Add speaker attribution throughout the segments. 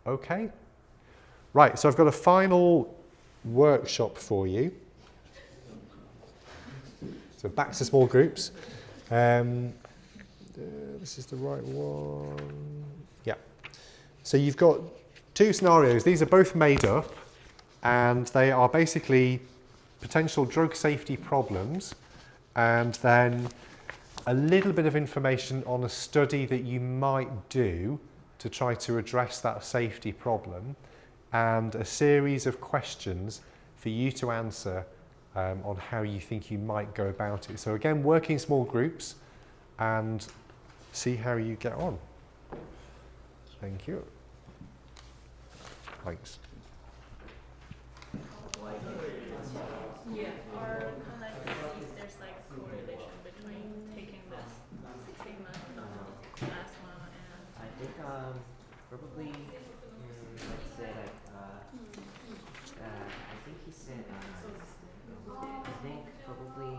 Speaker 1: Okay. Right, so I've got a final workshop for you. So back to small groups. This is the right one. Yeah. So you've got two scenarios. These are both made up, and they are basically potential drug safety problems, and then a little bit of information on a study that you might do to try to address that safety problem, and a series of questions for you to answer on how you think you might go about it. So again, work in small groups and see how you get on. Thank you. Thanks.
Speaker 2: Yeah, or kind of like to see if there's like correlation between taking this treatment of asthma and.
Speaker 3: I think probably let's say like I think he said I think probably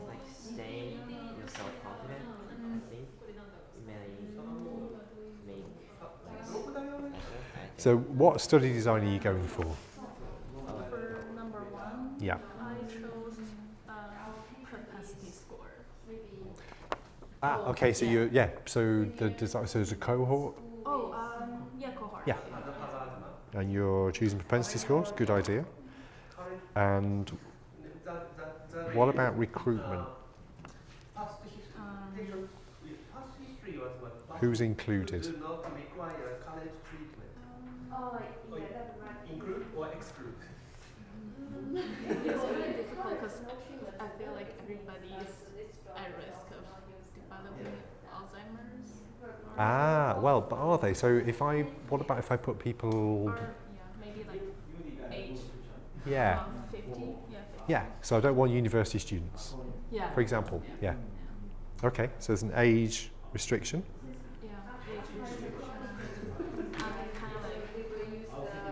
Speaker 3: like stay yourself confident. I think may make less.
Speaker 1: So what study design are you going for?
Speaker 2: For number one,
Speaker 1: Yeah.
Speaker 2: I chose propensity score.
Speaker 1: Ah, okay, so you so the design, so there's a cohort.
Speaker 2: Oh, yeah, cohort.
Speaker 1: Yeah. And you're choosing propensity scores, good idea. And what about recruitment? Who's included?
Speaker 4: Include or exclude?
Speaker 2: It's really difficult because I feel like everybody's at risk of developing Alzheimer's.
Speaker 1: Ah, well, but are they? So what about if I put people?
Speaker 2: Or, yeah, maybe like age.
Speaker 1: Yeah.
Speaker 2: 50. Yeah. 50.
Speaker 1: Yeah. So I don't want university students,
Speaker 2: Yeah.
Speaker 1: for example. Yeah. Okay. So there's an age restriction.
Speaker 2: Yeah, age restriction. And kind of like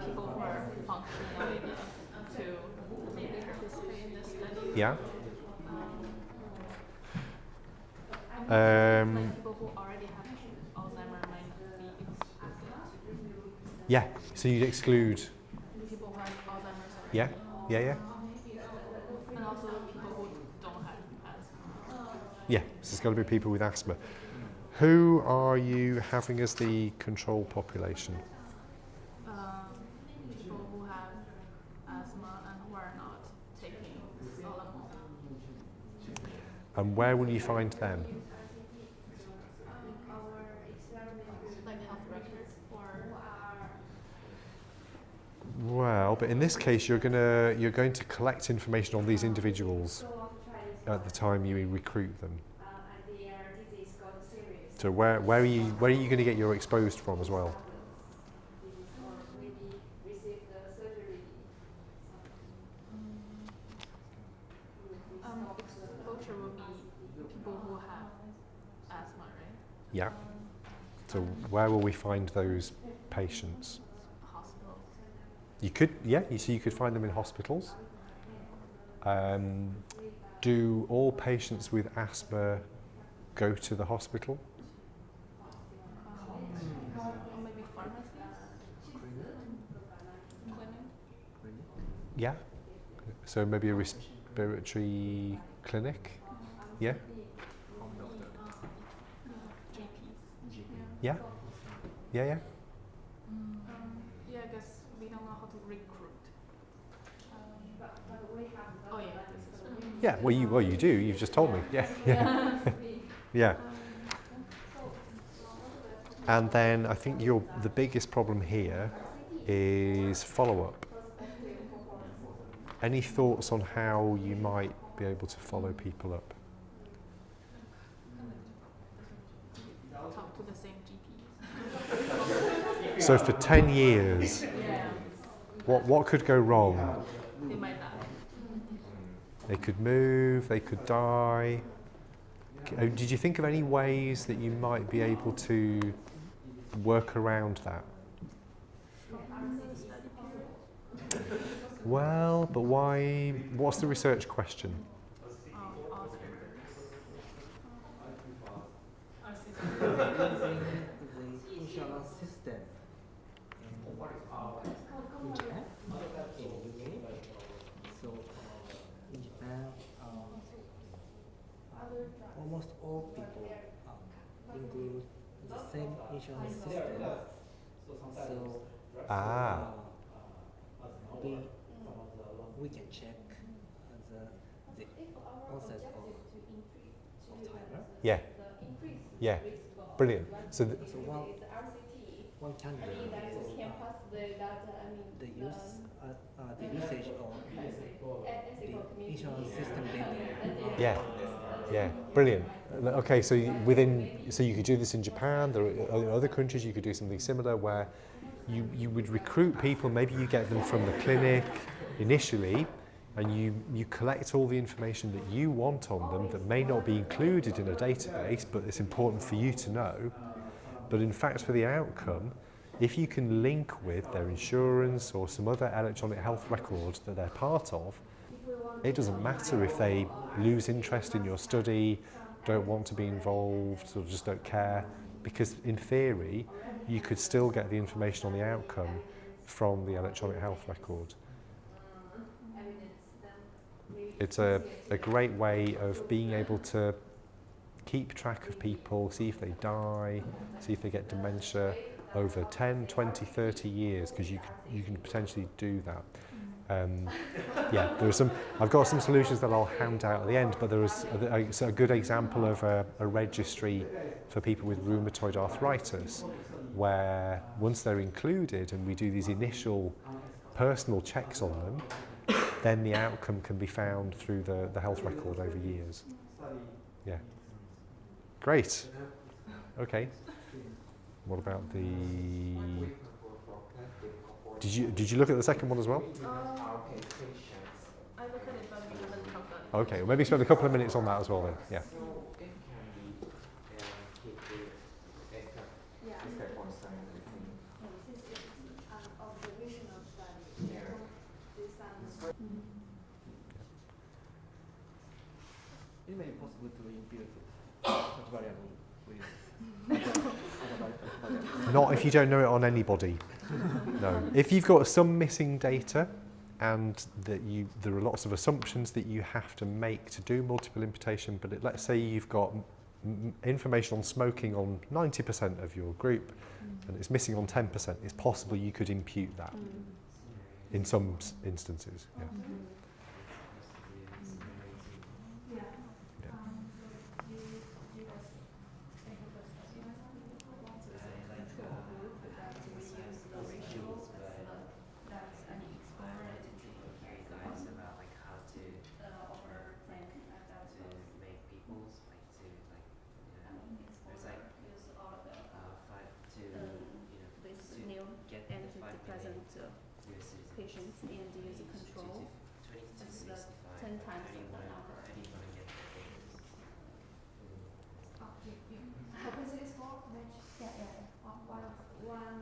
Speaker 2: people who are functioning enough to maybe participate in this study.
Speaker 1: Yeah.
Speaker 2: Like people who already have Alzheimer's might not be excluded.
Speaker 1: Yeah. So you'd exclude.
Speaker 2: People who have Alzheimer's already.
Speaker 1: Yeah. Yeah. Yeah.
Speaker 2: And also people who don't have asthma.
Speaker 1: Yeah. So it's got to be people with asthma. Who are you having as the control population?
Speaker 2: People who have asthma and who are not taking Solomon.
Speaker 1: And where will you find them?
Speaker 2: Like health records or.
Speaker 1: Well, but in this case, you're going to collect information on these individuals at the time you recruit them. So where are you going to get your exposed from as well?
Speaker 2: Exposure will be people who have asthma, right?
Speaker 1: Yeah. So where will we find those patients?
Speaker 2: Hospitals.
Speaker 1: You could, yeah. So you could find them in hospitals. Do all patients with asthma go to the hospital?
Speaker 2: Or maybe pharmacy. Clinic.
Speaker 1: Yeah. So maybe a respiratory clinic. Yeah.
Speaker 2: GPs.
Speaker 1: Yeah. Yeah. Yeah.
Speaker 2: Yeah, I guess we don't know how to recruit. Oh yeah.
Speaker 1: Yeah. Well, you do. You've just told me. Yeah. Yeah. Yeah. And then I think the biggest problem here is follow-up. Any thoughts on how you might be able to follow people up?
Speaker 2: Talk to the same GPs.
Speaker 1: So for 10 years, what could go wrong?
Speaker 2: They might die.
Speaker 1: They could move, they could die. Did you think of any ways that you might be able to work around that? Well, but why? What's the research question?
Speaker 3: Using the insurance system include the same insurance system. So
Speaker 1: Ah,
Speaker 3: we we can check the onset of timer.
Speaker 1: yeah, yeah, brilliant. So,
Speaker 3: So one candidate the usage of the insurance system data.
Speaker 1: yeah, yeah, brilliant. Okay, so so you could do this in Japan. There are other countries you could do something similar where you would recruit people. Maybe you get them from the clinic initially, and you collect all the information that you want on them that may not be included in a database, but it's important for you to know. But in fact, for the outcome, if you can link with their insurance or some other electronic health record that they're part of, it doesn't matter if they lose interest in your study, don't want to be involved, or just don't care, because in theory, you could still get the information on the outcome from the electronic health record. It's a great way of being able to keep track of people, see if they die, see if they get dementia over 10, 20, 30 years, because you can potentially do that. Yeah, I've got some solutions that I'll hand out at the end, but there is a good example of a registry for people with rheumatoid arthritis, where once they're included and we do these initial personal checks on them, then the outcome can be found through the health record over years. Yeah. Great. Okay. What about the... Did you look at the second one as well?
Speaker 2: I look at it, but we haven't talked about it.
Speaker 1: Okay, well maybe spend a couple of minutes on that as well then. Yeah.
Speaker 3: It may be possible to impute such variable with other variables.
Speaker 1: Not if you don't know it on anybody. No. If you've got some missing data and that there are lots of assumptions that you have to make to do multiple imputation, but let's say you've got information on smoking on 90% of your group and it's missing on 10%, it's possible you could impute that in some instances. Yeah.
Speaker 2: Patients and use control. 10 times the number.
Speaker 4: Propensity score match. Yeah. One.